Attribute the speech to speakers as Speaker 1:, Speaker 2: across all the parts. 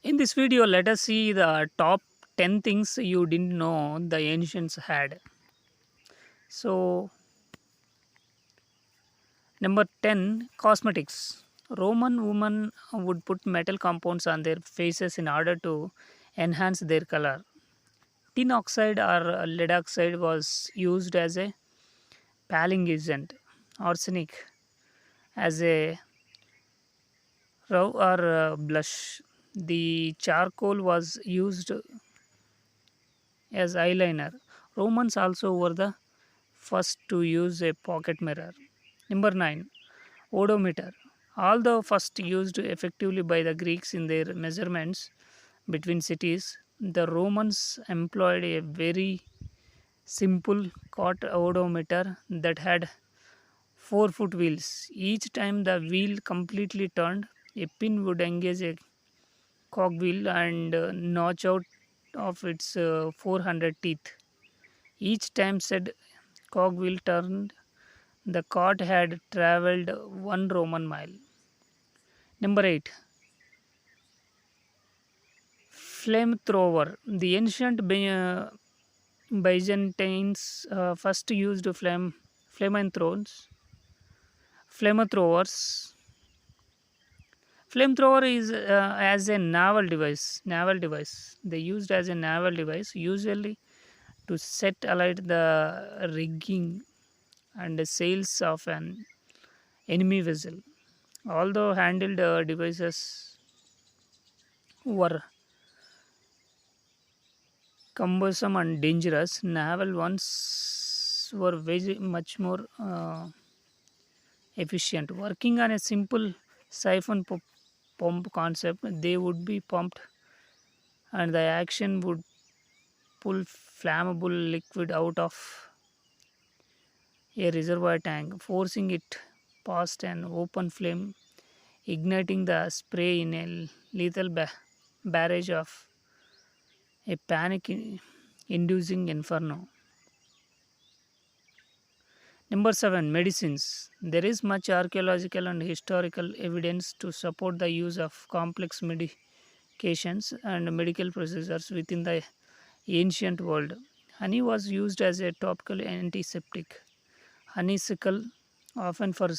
Speaker 1: In this video, let us see the top 10 things you didn't know the ancients had. So, number 10, cosmetics. Roman women would put metal compounds on their faces in order to enhance their color. Tin oxide or lead oxide was used as a paling agent, arsenic as a rough or blush. The charcoal was used as eyeliner. Romans also were the first to use a pocket mirror. Number 9, odometer. Although first used effectively by the Greeks in their measurements between cities, the Romans employed a very simple cot odometer that had 4-foot wheels. Each time the wheel completely turned, a pin would engage a cogwheel and notch out of its 400 teeth. Each time said cogwheel turned, the cart had travelled 1 Roman mile. Number 8. Flamethrower. The ancient Byzantines first used flamethrowers. Flamethrowers. Flamethrower is as a naval device. Naval device. They used as a naval device, usually to set alight the rigging and the sails of an enemy vessel. Although handled devices were cumbersome and dangerous, naval ones were very much more efficient. Working on a simple siphon pump concept, they would be pumped and the action would pull flammable liquid out of a reservoir tank, forcing it past an open flame, igniting the spray in a lethal barrage of a panic inducing inferno. Number 7, medicines. There is much archaeological and historical evidence to support the use of complex medications and medical procedures within the ancient world. Honey was used as a topical antiseptic. Honeysuckle, often for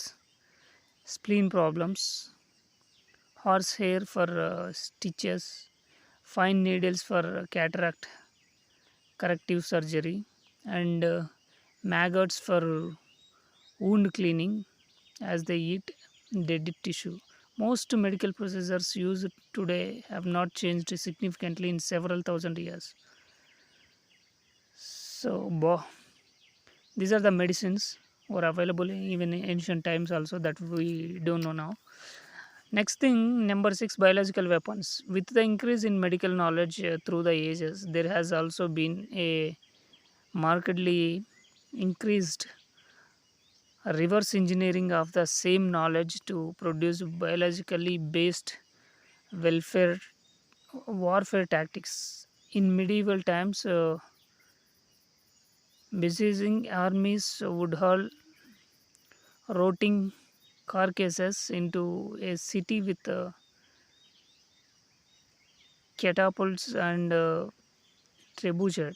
Speaker 1: spleen problems, horsehair for stitches, fine needles for cataract corrective surgery, and maggots for wound cleaning as they eat dead tissue. Most medical procedures used today have not changed significantly in several thousand years. So, these are the medicines were available even in ancient times also that we don't know now. Next thing, number 6, biological weapons. With the increase in medical knowledge through the ages, there has also been a markedly increased reverse engineering of the same knowledge to produce biologically based welfare warfare tactics. In medieval times, besieging armies would hurl rotting carcasses into a city with catapults and trebuchet.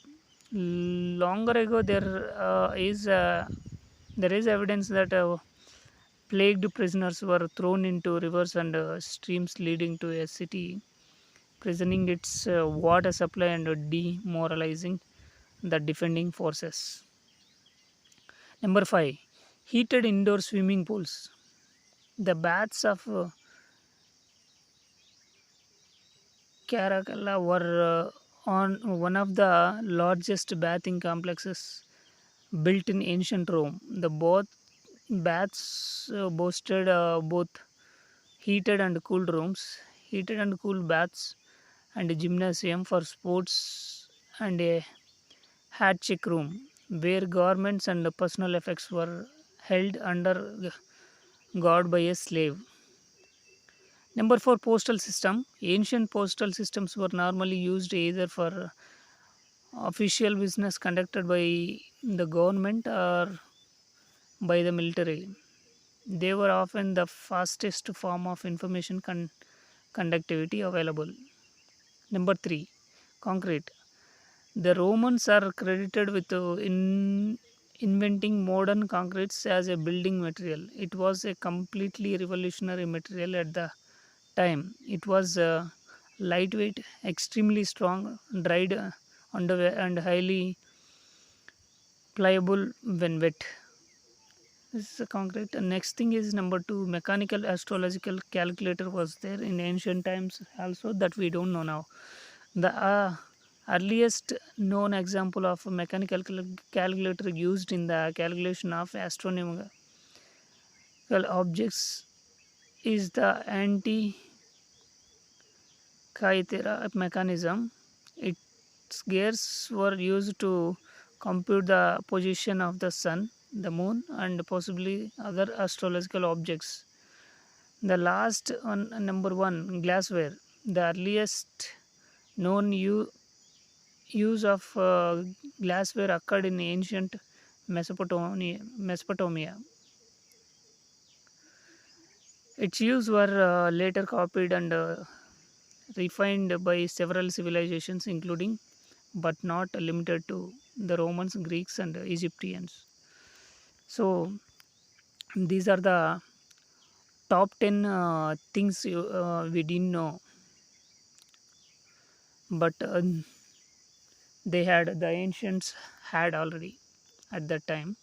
Speaker 1: Longer ago, there is evidence that plagued prisoners were thrown into rivers and streams leading to a city, poisoning its water supply and demoralizing the defending forces. Number 5, heated indoor swimming pools. The baths of Caracalla were on one of the largest bathing complexes built in ancient Rome. The both baths boasted both heated and cooled rooms, heated and cooled baths, and a gymnasium for sports, and a hat check room where garments and personal effects were held under guard by a slave. Number 4, postal system. Ancient postal systems were normally used either for official business conducted by the government or by the military. They were often the fastest form of information conductivity available. Number 3, concrete. The Romans are credited with inventing modern concretes as a building material. It was a completely revolutionary material at the time. It was lightweight, extremely strong, dried underwear, and highly pliable when wet. This is a concrete. And next thing is number 2, mechanical astrological calculator was there in ancient times also that we don't know now. The earliest known example of a mechanical calculator used in the calculation of astronomical objects is the Antikythera mechanism. Its gears were used to compute the position of the sun, the moon, and possibly other astrological objects. The last one, number 1, glassware. The earliest known use of glassware occurred in ancient Mesopotamia. Its use were later copied and refined by several civilizations, including but not limited to the Romans, Greeks, and Egyptians. So these are the top 10 things we didn't know, but the ancients had already at that time.